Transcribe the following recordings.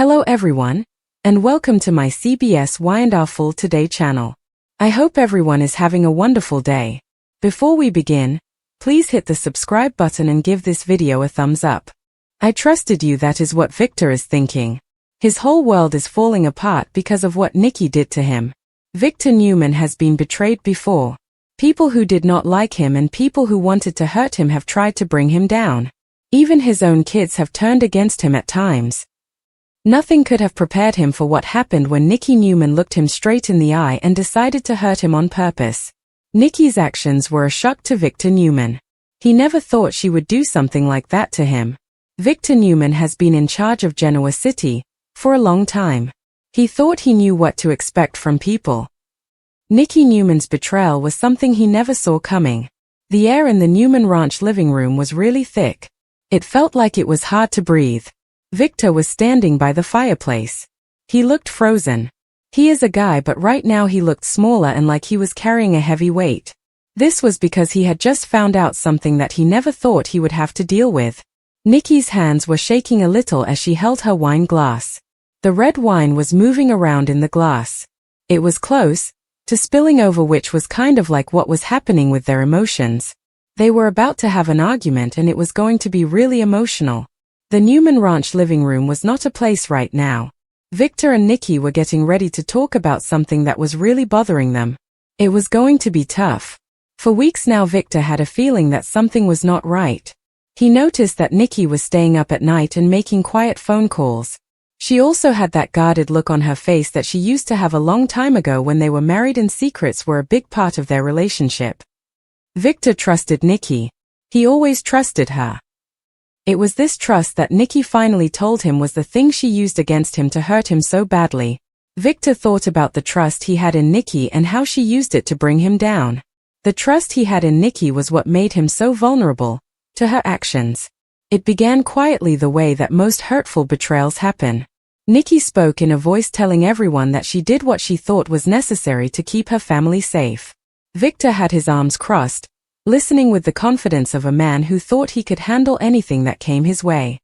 Hello everyone, and welcome to my CBS Wonderful Today channel. I hope everyone is having a wonderful day. Before we begin, please hit the subscribe button and give this video a thumbs up. I trusted you, that is what Victor is thinking. His whole world is falling apart because of what Nikki did to him. Victor Newman has been betrayed before. People who did not like him and people who wanted to hurt him have tried to bring him down. Even his own kids have turned against him at times. Nothing could have prepared him for what happened when Nikki Newman looked him straight in the eye and decided to hurt him on purpose. Nikki's actions were a shock to Victor Newman. He never thought she would do something like that to him. Victor Newman has been in charge of Genoa City for a long time. He thought he knew what to expect from people. Nikki Newman's betrayal was something he never saw coming. The air in the Newman Ranch living room was really thick. It felt like it was hard to breathe. Victor was standing by the fireplace. He looked frozen. He is a guy, but right now he looked smaller and like he was carrying a heavy weight. This was because he had just found out something that he never thought he would have to deal with. Nikki's hands were shaking a little as she held her wine glass. The red wine was moving around in the glass. It was close to spilling over, which was kind of like what was happening with their emotions. They were about to have an argument and it was going to be really emotional. The Newman Ranch living room was not a place right now. Victor and Nikki were getting ready to talk about something that was really bothering them. It was going to be tough. For weeks now, Victor had a feeling that something was not right. He noticed that Nikki was staying up at night and making quiet phone calls. She also had that guarded look on her face that she used to have a long time ago when they were married, and secrets were a big part of their relationship. Victor trusted Nikki. He always trusted her. It was this trust that Nikki finally told him was the thing she used against him to hurt him so badly. Victor thought about the trust he had in Nikki and how she used it to bring him down. The trust he had in Nikki was what made him so vulnerable to her actions. It began quietly, the way that most hurtful betrayals happen. Nikki spoke in a voice telling everyone that she did what she thought was necessary to keep her family safe. Victor had his arms crossed, listening with the confidence of a man who thought he could handle anything that came his way.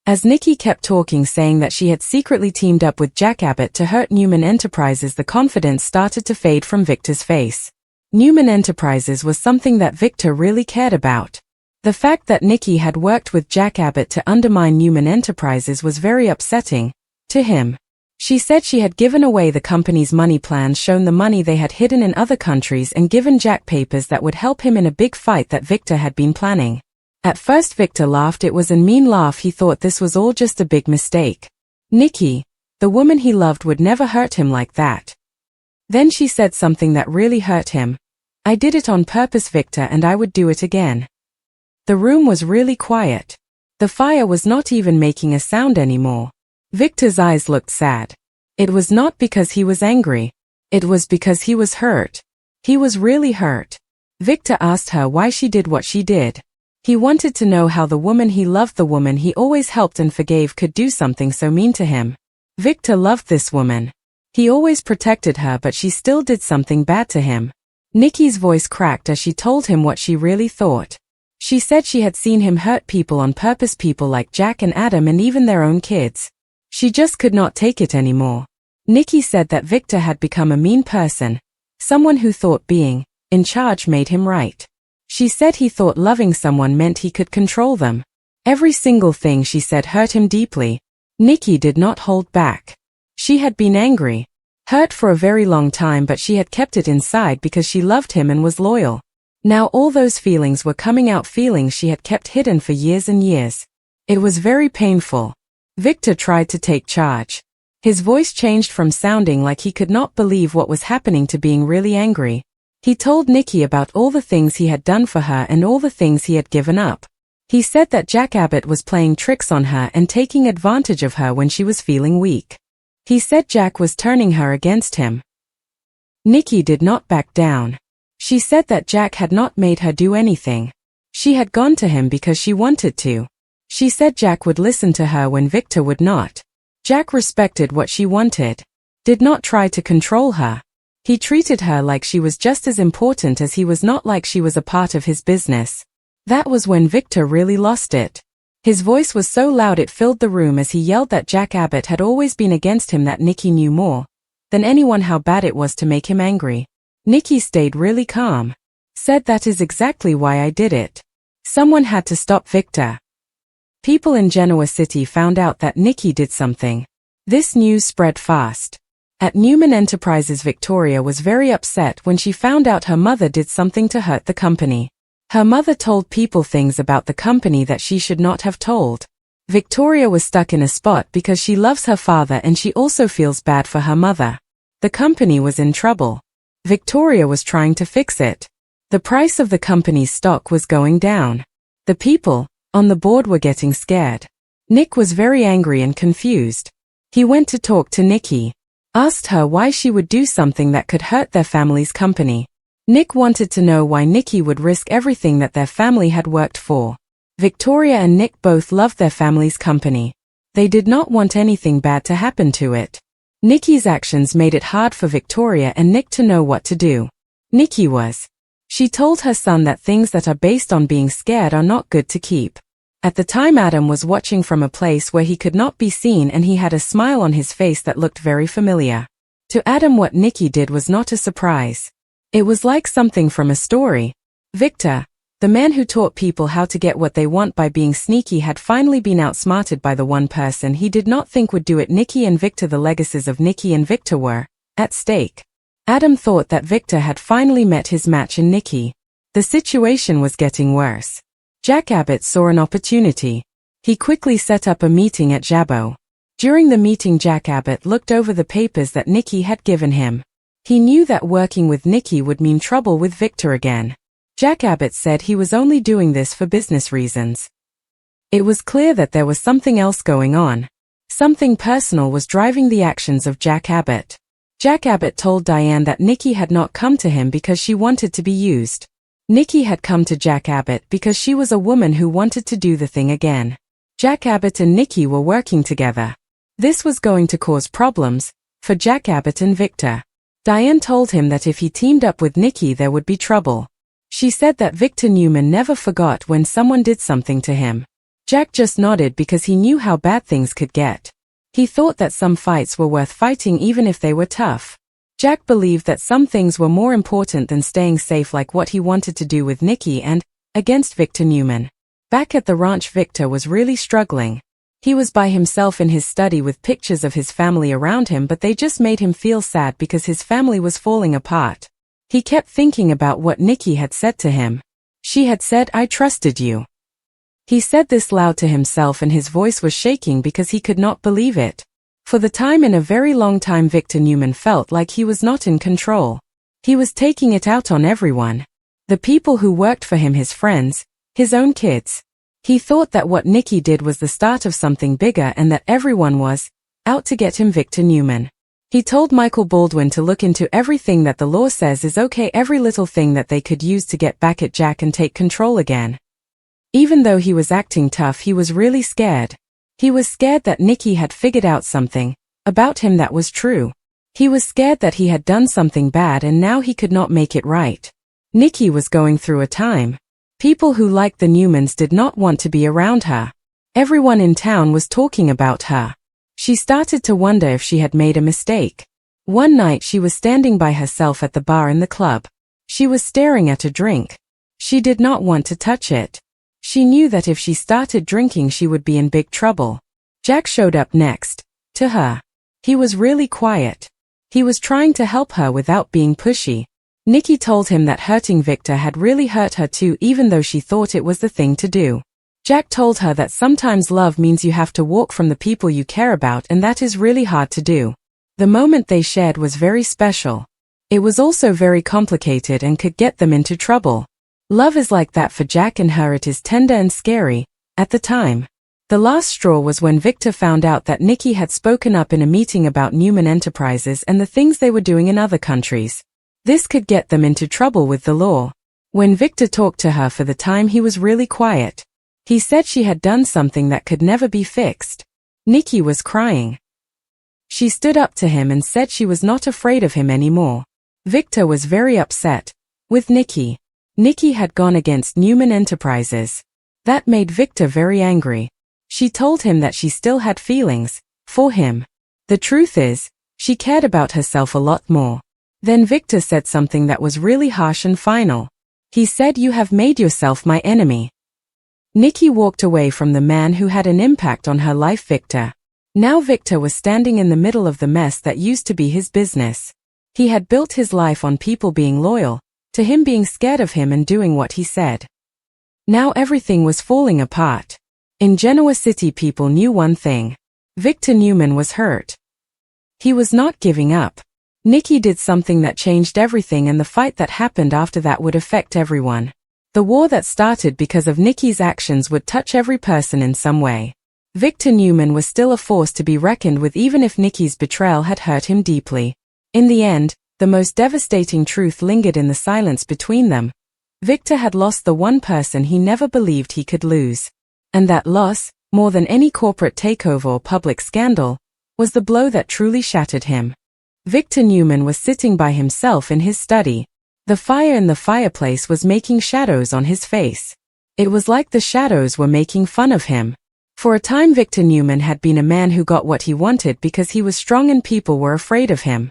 As Nikki kept talking, saying that she had secretly teamed up with Jack Abbott to hurt Newman Enterprises, the confidence started to fade from Victor's face. Newman Enterprises was something that Victor really cared about. The fact that Nikki had worked with Jack Abbott to undermine Newman Enterprises was very upsetting to him. She said she had given away the company's money plans, shown the money they had hidden in other countries, and given Jack papers that would help him in a big fight that Victor had been planning. At first Victor laughed. It was a mean laugh. He thought this was all just a big mistake. Nikki, the woman he loved, would never hurt him like that. Then she said something that really hurt him. "I did it on purpose, Victor, and I would do it again." The room was really quiet. The fire was not even making a sound anymore. Victor's eyes looked sad. It was not because he was angry. It was because he was hurt. He was really hurt. Victor asked her why she did what she did. He wanted to know how the woman he loved, the woman he always helped and forgave, could do something so mean to him. Victor loved this woman. He always protected her, but she still did something bad to him. Nikki's voice cracked as she told him what she really thought. She said she had seen him hurt people on purpose, people like Jack and Adam, and even their own kids. She just could not take it anymore. Nikki said that Victor had become a mean person, someone who thought being in charge made him right. She said he thought loving someone meant he could control them. Every single thing she said hurt him deeply. Nikki did not hold back. She had been angry, hurt for a very long time, but she had kept it inside because she loved him and was loyal. Now all those feelings were coming out, feelings she had kept hidden for years and years. It was very painful. Victor tried to take charge. His voice changed from sounding like he could not believe what was happening to being really angry. He told Nikki about all the things he had done for her and all the things he had given up. He said that Jack Abbott was playing tricks on her and taking advantage of her when she was feeling weak. He said Jack was turning her against him. Nikki did not back down. She said that Jack had not made her do anything. She had gone to him because she wanted to. She said Jack would listen to her when Victor would not. Jack respected what she wanted, did not try to control her. He treated her like she was just as important as he was, not like she was a part of his business. That was when Victor really lost it. His voice was so loud it filled the room as he yelled that Jack Abbott had always been against him, that Nikki knew more than anyone how bad it was to make him angry. Nikki stayed really calm. Said, "That is exactly why I did it. Someone had to stop Victor." People in Genoa City found out that Nikki did something. This news spread fast. At Newman Enterprises, Victoria was very upset when she found out her mother did something to hurt the company. Her mother told people things about the company that she should not have told. Victoria was stuck in a spot because she loves her father and she also feels bad for her mother. The company was in trouble. Victoria was trying to fix it. The price of the company's stock was going down. The people on the board were getting scared. Nick was very angry and confused. He went to talk to Nikki, asked her why she would do something that could hurt their family's company. Nick wanted to know why Nikki would risk everything that their family had worked for. Victoria and Nick both loved their family's company. They did not want anything bad to happen to it. Nikki's actions made it hard for Victoria and Nick to know what to do. Nikki was. She told her son that things that are based on being scared are not good to keep. At the time, Adam was watching from a place where he could not be seen and he had a smile on his face that looked very familiar. To Adam, what Nikki did was not a surprise. It was like something from a story. Victor, the man who taught people how to get what they want by being sneaky, had finally been outsmarted by the one person he did not think would do it. Nikki and Victor. The legacies of Nikki and Victor were at stake. Adam thought that Victor had finally met his match in Nikki. The situation was getting worse. Jack Abbott saw an opportunity. He quickly set up a meeting at Jabo. During the meeting, Jack Abbott looked over the papers that Nikki had given him. He knew that working with Nikki would mean trouble with Victor again. Jack Abbott said he was only doing this for business reasons. It was clear that there was something else going on. Something personal was driving the actions of Jack Abbott. Jack Abbott told Diane that Nikki had not come to him because she wanted to be used. Nikki had come to Jack Abbott because she was a woman who wanted to do the thing again. Jack Abbott and Nikki were working together. This was going to cause problems for Jack Abbott and Victor. Diane told him that if he teamed up with Nikki, there would be trouble. She said that Victor Newman never forgot when someone did something to him. Jack just nodded because he knew how bad things could get. He thought that some fights were worth fighting even if they were tough. Jack believed that some things were more important than staying safe, like what he wanted to do with Nikki and against Victor Newman. Back at the ranch, Victor was really struggling. He was by himself in his study with pictures of his family around him, but they just made him feel sad because his family was falling apart. He kept thinking about what Nikki had said to him. She had said, "I trusted you." He said this loud to himself and his voice was shaking because he could not believe it. For the time in a very long time, Victor Newman felt like he was not in control. He was taking it out on everyone. The people who worked for him, his friends, his own kids. He thought that what Nikki did was the start of something bigger and that everyone was out to get him. Victor Newman. He told Michael Baldwin to look into everything that the law says is okay, every little thing that they could use to get back at Jack and take control again. Even though he was acting tough, he was really scared. He was scared that Nikki had figured out something about him that was true. He was scared that he had done something bad and now he could not make it right. Nikki was going through a time. People who liked the Newmans did not want to be around her. Everyone in town was talking about her. She started to wonder if she had made a mistake. One night she was standing by herself at the bar in the club. She was staring at a drink. She did not want to touch it. She knew that if she started drinking she would be in big trouble. Jack showed up next to her. He was really quiet. He was trying to help her without being pushy. Nikki told him that hurting Victor had really hurt her too, even though she thought it was the thing to do. Jack told her that sometimes love means you have to walk from the people you care about, and that is really hard to do. The moment they shared was very special. It was also very complicated and could get them into trouble. Love is like that for Jack and her. It is tender and scary at the time. The last straw was when Victor found out that Nikki had spoken up in a meeting about Newman Enterprises and the things they were doing in other countries. This could get them into trouble with the law. When Victor talked to her for the time, he was really quiet. He said she had done something that could never be fixed. Nikki was crying. She stood up to him and said she was not afraid of him anymore. Victor was very upset with Nikki. Nikki had gone against Newman Enterprises. That made Victor very angry. She told him that she still had feelings for him. The truth is, she cared about herself a lot more. Then Victor said something that was really harsh and final. He said, "You have made yourself my enemy." Nikki walked away from the man who had an impact on her life, Victor. Now Victor was standing in the middle of the mess that used to be his business. He had built his life on people being loyal to him, being scared of him and doing what he said. Now everything was falling apart. In Genoa City, people knew one thing. Victor Newman was hurt. He was not giving up. Nikki did something that changed everything, and the fight that happened after that would affect everyone. The war that started because of Nikki's actions would touch every person in some way. Victor Newman was still a force to be reckoned with, even if Nikki's betrayal had hurt him deeply. In the end, the most devastating truth lingered in the silence between them. Victor had lost the one person he never believed he could lose. And that loss, more than any corporate takeover or public scandal, was the blow that truly shattered him. Victor Newman was sitting by himself in his study. The fire in the fireplace was making shadows on his face. It was like the shadows were making fun of him. For a time, Victor Newman had been a man who got what he wanted because he was strong and people were afraid of him.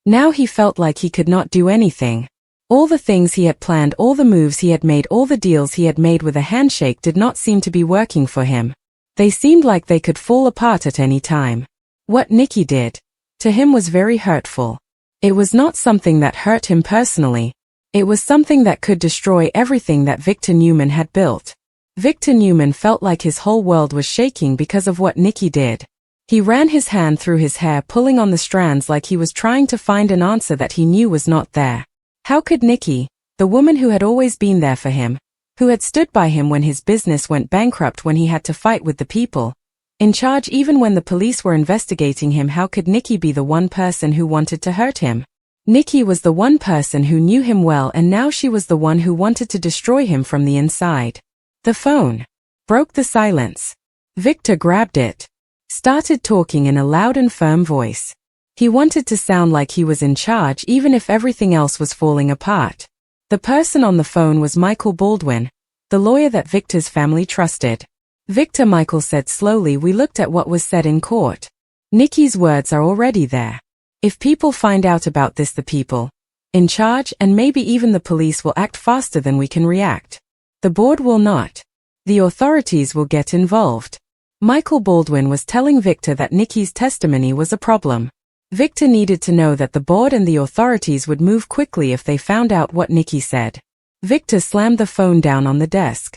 Now he felt like he could not do anything. All the things he had planned, all the moves he had made, all the deals he had made with a handshake did not seem to be working for him. They seemed like they could fall apart at any time. What Nikki did to him was very hurtful. It was not something that hurt him personally. It was something that could destroy everything that Victor Newman had built. Victor Newman felt like his whole world was shaking because of what Nikki did. He ran his hand through his hair, pulling on the strands like he was trying to find an answer that he knew was not there. How could Nikki, the woman who had always been there for him, who had stood by him when his business went bankrupt, when he had to fight with the people in charge even when the police were investigating him, how could Nikki be the one person who wanted to hurt him? Nikki was the one person who knew him well, and now she was the one who wanted to destroy him from the inside. The phone broke the silence. Victor grabbed it, started talking in a loud and firm voice. He wanted to sound like he was in charge even if everything else was falling apart. The person on the phone was Michael Baldwin, the lawyer that Victor's family trusted. "Victor," Michael said slowly, "we looked at what was said in court. Nikki's words are already there. If people find out about this, the people in charge and maybe even the police will act faster than we can react. The board will not. The authorities will get involved." Michael Baldwin was telling Victor that Nikki's testimony was a problem. Victor needed to know that the board and the authorities would move quickly if they found out what Nikki said. Victor slammed the phone down on the desk.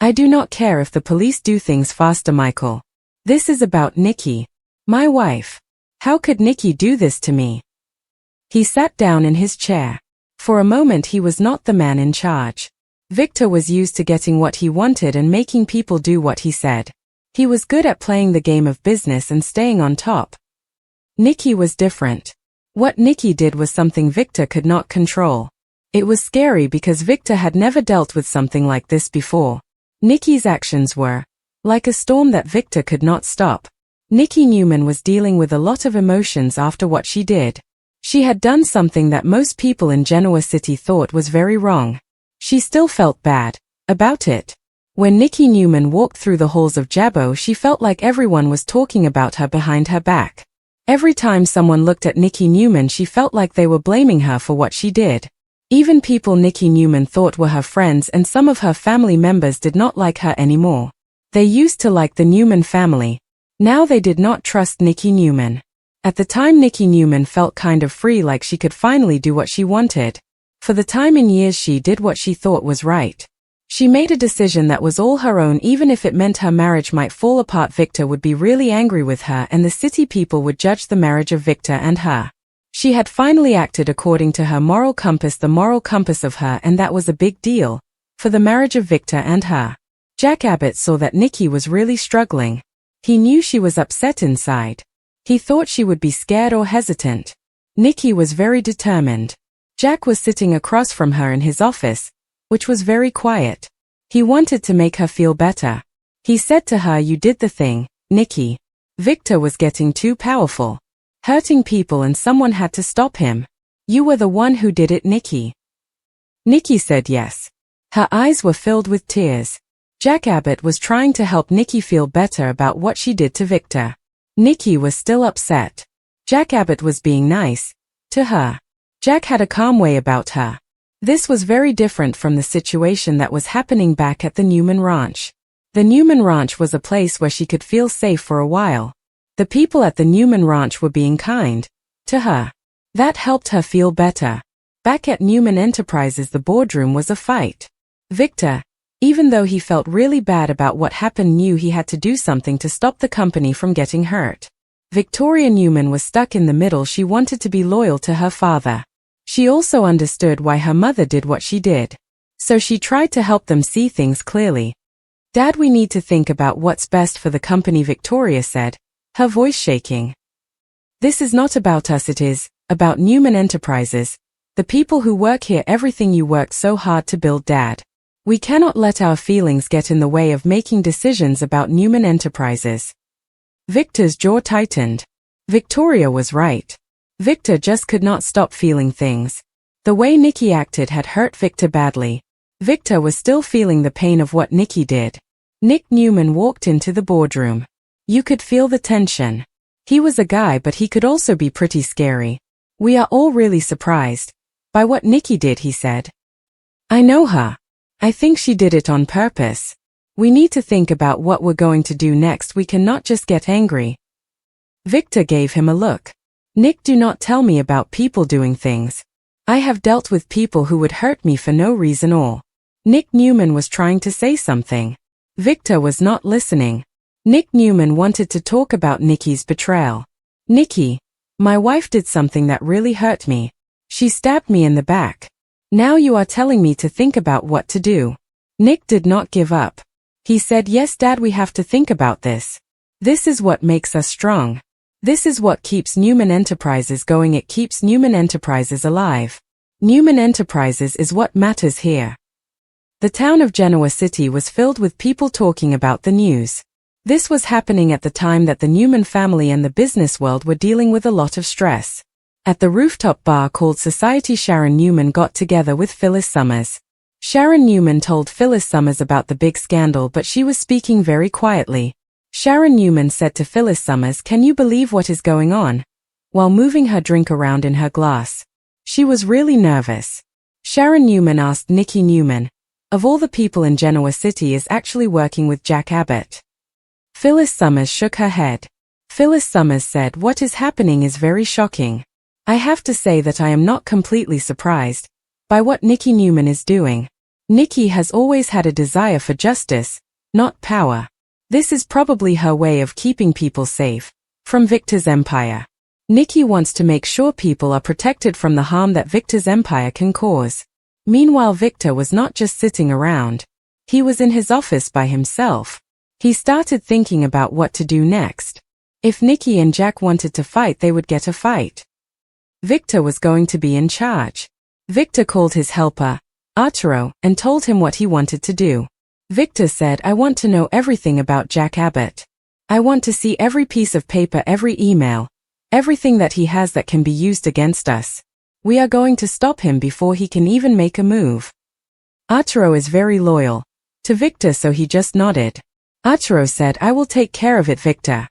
"I do not care if the police do things faster, Michael. This is about Nikki, my wife. How could Nikki do this to me?" He sat down in his chair. For a moment he was not the man in charge. Victor was used to getting what he wanted and making people do what he said. He was good at playing the game of business and staying on top. Nikki was different. What Nikki did was something Victor could not control. It was scary because Victor had never dealt with something like this before. Nikki's actions were like a storm that Victor could not stop. Nikki Newman was dealing with a lot of emotions after what she did. She had done something that most people in Genoa City thought was very wrong. She still felt bad about it. When Nikki Newman walked through the halls of Jabo, she felt like everyone was talking about her behind her back. Every time someone looked at Nikki Newman, she felt like they were blaming her for what she did. Even people Nikki Newman thought were her friends and some of her family members did not like her anymore. They used to like the Newman family. Now they did not trust Nikki Newman. At the time, Nikki Newman felt kind of free, like she could finally do what she wanted. For the time in years, she did what she thought was right. She made a decision that was all her own, even if it meant her marriage might fall apart. Victor would be really angry with her and the city people would judge the marriage of Victor and her. She had finally acted according to her moral compass, the moral compass of her, and that was a big deal for the marriage of Victor and her. Jack Abbott saw that Nikki was really struggling. He knew she was upset inside. He thought she would be scared or hesitant. Nikki was very determined. Jack was sitting across from her in his office, which was very quiet. He wanted to make her feel better. He said to her, "You did the thing, Nikki. Victor was getting too powerful, hurting people, and someone had to stop him. You were the one who did it, Nikki." Nikki said yes. Her eyes were filled with tears. Jack Abbott was trying to help Nikki feel better about what she did to Victor. Nikki was still upset. Jack Abbott was being nice to her. Jack had a calm way about her. This was very different from the situation that was happening back at the Newman Ranch. The Newman Ranch was a place where she could feel safe for a while. The people at the Newman Ranch were being kind to her. That helped her feel better. Back at Newman Enterprises, the boardroom was a fight. Victor, even though he felt really bad about what happened, knew he had to do something to stop the company from getting hurt. Victoria Newman was stuck in the middle. She wanted to be loyal to her father. She also understood why her mother did what she did. So she tried to help them see things clearly. "Dad, we need to think about what's best for the company," Victoria said, her voice shaking. "This is not about us, it is about Newman Enterprises, the people who work here, everything you worked so hard to build, Dad. We cannot let our feelings get in the way of making decisions about Newman Enterprises." Victor's jaw tightened. Victoria was right. Victor just could not stop feeling things. The way Nikki acted had hurt Victor badly. Victor was still feeling the pain of what Nikki did. Nick Newman walked into the boardroom. You could feel the tension. He was a guy, but he could also be pretty scary. "We are all really surprised by what Nikki did," he said. "I know her. I think she did it on purpose. We need to think about what we're going to do next. We cannot just get angry." Victor gave him a look. "Nick, do not tell me about people doing things. I have dealt with people who would hurt me for no reason or—" Nick Newman was trying to say something. Victor was not listening. Nick Newman wanted to talk about Nikki's betrayal. "Nikki, my wife did something that really hurt me. She stabbed me in the back. Now you are telling me to think about what to do." Nick did not give up. He said, "Yes, Dad, we have to think about this. This is what makes us strong. This is what keeps Newman Enterprises going. It keeps Newman Enterprises alive. Newman Enterprises is what matters here." The town of Genoa City was filled with people talking about the news. This was happening at the time that the Newman family and the business world were dealing with a lot of stress. At the rooftop bar called Society, Sharon Newman got together with Phyllis Summers. Sharon Newman told Phyllis Summers about the big scandal, but she was speaking very quietly. Sharon Newman said to Phyllis Summers, "Can you believe what is going on?" while moving her drink around in her glass. She was really nervous. Sharon Newman asked Nikki Newman, "Of all the people in Genoa City is actually working with Jack Abbott?" Phyllis Summers shook her head. Phyllis Summers said, "What is happening is very shocking. I have to say that I am not completely surprised by what Nikki Newman is doing. Nikki has always had a desire for justice, not power. This is probably her way of keeping people safe from Victor's empire. Nikki wants to make sure people are protected from the harm that Victor's empire can cause." Meanwhile, Victor was not just sitting around. He was in his office by himself. He started thinking about what to do next. If Nikki and Jack wanted to fight, they would get a fight. Victor was going to be in charge. Victor called his helper, Arturo, and told him what he wanted to do. Victor said, "I want to know everything about Jack Abbott. I want to see every piece of paper, every email, everything that he has that can be used against us. We are going to stop him before he can even make a move." Arturo is very loyal to Victor, so he just nodded. Arturo said, "I will take care of it, Victor.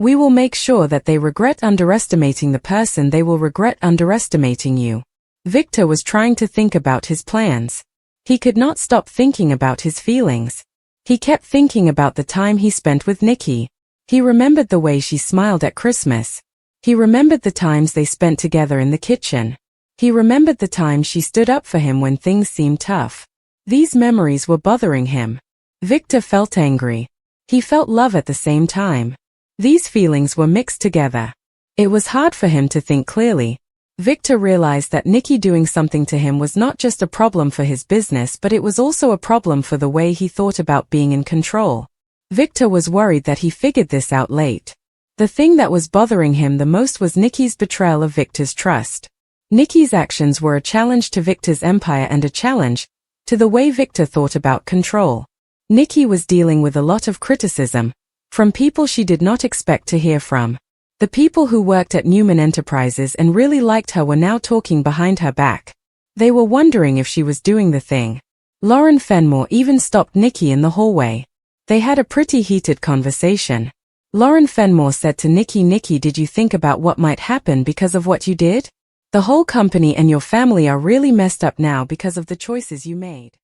We will make sure that they regret underestimating the person. They will regret underestimating you." Victor was trying to think about his plans. He could not stop thinking about his feelings. He kept thinking about the time he spent with Nikki. He remembered the way she smiled at Christmas. He remembered the times they spent together in the kitchen. He remembered the time she stood up for him when things seemed tough. These memories were bothering him. Victor felt angry. He felt love at the same time. These feelings were mixed together. It was hard for him to think clearly. Victor realized that Nikki doing something to him was not just a problem for his business, but it was also a problem for the way he thought about being in control. Victor was worried that he figured this out late. The thing that was bothering him the most was Nikki's betrayal of Victor's trust. Nikki's actions were a challenge to Victor's empire and a challenge to the way Victor thought about control. Nikki was dealing with a lot of criticism from people she did not expect to hear from. The people who worked at Newman Enterprises and really liked her were now talking behind her back. They were wondering if she was doing the thing Lauren Fenmore even stopped Nikki in the hallway. They had a pretty heated conversation. Lauren Fenmore said to Nikki, "Nikki, did you think about what might happen because of what you did? The whole company and your family are really messed up now because of the choices you made."